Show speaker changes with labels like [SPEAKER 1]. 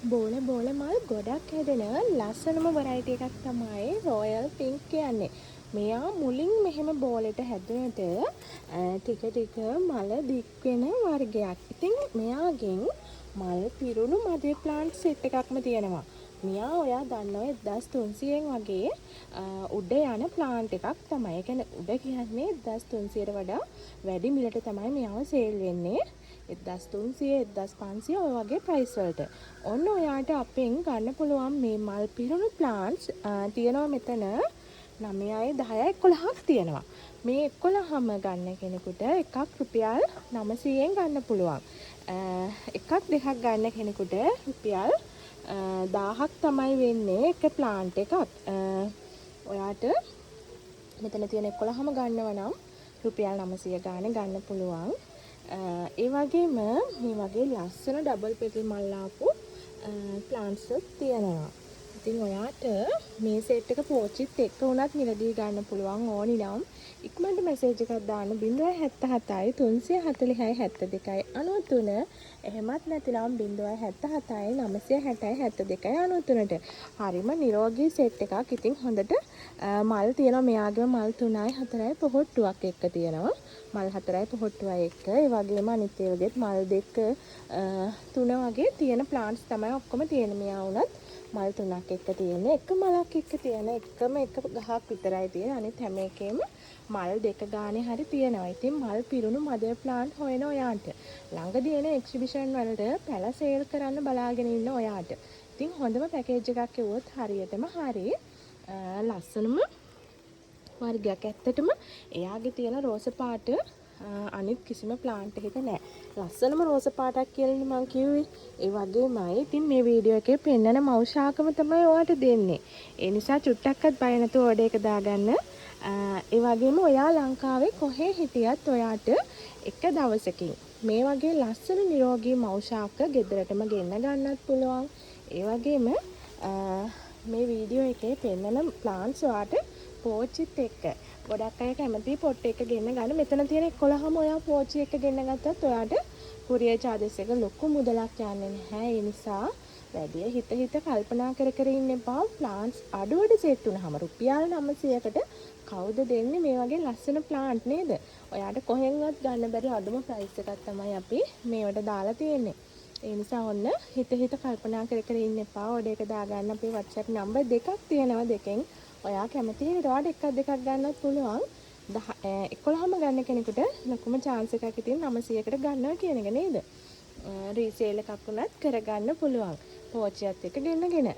[SPEAKER 1] බෝල මල් ගොඩක් හැදෙන ලස්සනම වෙරයිටි එකක් තමයි රොයල් පින්ක් කියන්නේ. මෙයා මුලින් මෙහෙම බෝලෙට හැදුනට ටික මල දික් වෙන වර්ගයක්. ඉතින් මෙයාගෙන් මල් පිරුණු මදේ ප්ලාන්ට් සෙට් එකක්ම තියෙනවා. මෙයා ඔයා දන්නවා 1300න් වගේ උඩ යන ප්ලාන්ට් එකක් තමයි. ඒ කියන්නේ උඩ කියන්නේ 1300ට වඩා වැඩි මිලට තමයි මෙයාව සේල් වෙන්නේ. 1300 1500 ඔය වගේ ප්‍රයිස් වලට. ඔන්න ඔයාට අපෙන් ගන්න පුළුවන් මේ මල් පිරුණු ප්ලාන්ට්ස් තියෙනවා මෙතන 9යි 10යි 11ක් තියෙනවා. මේ 11ම ගන්න කෙනෙකුට එකක් රුපියල් 900න් ගන්න පුළුවන්. එකක් දෙකක් ගන්න කෙනෙකුට රුපියල් 1000ක් තමයි වෙන්නේ එක ප්ලාන්ට් එකක්. ඔයාට මෙතන තියෙන 11ම ගන්නව නම් රුපියල් 900 ගානේ ගන්න පුළුවන්. ඒ වගේම මේ වගේ ලස්සන ඩබල් පෙටල් මල් ආපු ප්ලාන්ට්ස් තියෙනවා. ඉතින් ඔයාට මේ සෙට් එක පෝච්චිත් එක්ක උනත් මිලදී ගන්න පුළුවන් ඕනි නම් ඉක්මනට මෙසේජ් එකක් දාන්න 077යි 340යි 72යි 93. එහෙමත් නැතිනම් 077යි 960යි 72යි 93ට. හරිම නිරෝගී සෙට් එකක්. ඉතින් හොඳට මල් තියෙනවා. මෙයාගේම මල් 3යි 4යි පොහොට්ටුවක් එක්ක තියෙනවා. මල් 4යි පොහොට්ටුවයි එක්ක. ඒ වගේම අනිත් ඒවාගෙත් මල් 2 3 වගේ තියෙන ප්ලාන්ට්ස් තමයි ඔක්කොම තියෙන. මෙයා වුණත් මල් 3ක් එක්ක තියෙන එක මලක් එක්ක තියෙන එකම එක ගහක් විතරයි තියෙන. අනිත් හැම එකේම මල් 2 ගානේ හරි තියෙනවා. ඉතින් මල් පිරුණු මදර් ප්ලාන්ට් හොයන ඔයාට ළඟදී එන එක්සිබිෂන් වලට පැල සේල් කරන්න බලාගෙන ඉන්න ඔයාට ඉතින් හොඳම පැකේජ් එකක් එවුවොත් හරියටම හරි ලස්සනම වර්ගයක්. ඇත්තටම එයාගේ තියෙන රෝස පාට අනිත් කිසිම ප්ලාන්ට් එකක නැහැ. ලස්සනම රෝස පාටක් කියලා මම කිව්වේ. ඒ වගේමයි ඉතින් මේ වීඩියෝ එකේ පෙන්නන මෞෂාකම තමයි ඔයාලට දෙන්නේ. ඒ නිසා චුට්ටක්වත් බය නැතුව ඕඩර් එක දාගන්න. ඒ වගේම ඔයා ලංකාවේ කොහේ හිටියත් ඔයාට එක දවසකින් මේ වගේ ලස්සන නිරෝගී මෞෂාක ගෙදරටම ගෙන්න ගන්නත් පුළුවන්. ඒ වගේම මේ වීඩියෝ එකේ පෙන්නන ප්ලාන්ට්ස් ඔයාට පෝච්චිත් එක්ක ගොඩක් අය කැමති පොට් එක ගෙන්න ගන්න. මෙතන තියෙන 11ම ඔයා පෝච්චි එක ගෙන්න ගත්තත් ඔයාට කුරියර් චාර්ජස් එක ලොකු මුදලක් යන්නේ නැහැ. ඒ නිසා වැඩි හිත කල්පනා කර ඉන්න එපා. ප්ලාන්ට්ස් අඩුවට සෙට් වුණාම රුපියල් 900කට කවුද දෙන්නේ මේ වගේ ලස්සන ප්ලාන්ට් නේද? ඔයාට කොහෙන්වත් ගන්න බැරි අඩුම ප්‍රයිස් එකක් තමයි අපි මේවට දාලා තියෙන්නේ. ඒ නිසා ඔන්න හිත කල්පනා කර ඉන්න එපා. ඕඩර් එක දාගන්න. අපේ WhatsApp නම්බර් දෙකක් තියෙනවා. දෙකෙන් ඔයා කැමති හිරට ඔයාට එකක් දෙකක් ගන්නත් පුළුවන්. 11ම ගන්න කෙනෙකුට ලොකුම chance එකක් ඉතින් 900කට ගන්නවා කියන එක නේද? රීසේල් එකක් උනත් කරගන්න පුළුවන්. පෝච්චියත් එක්ක ගෙන්නගෙන.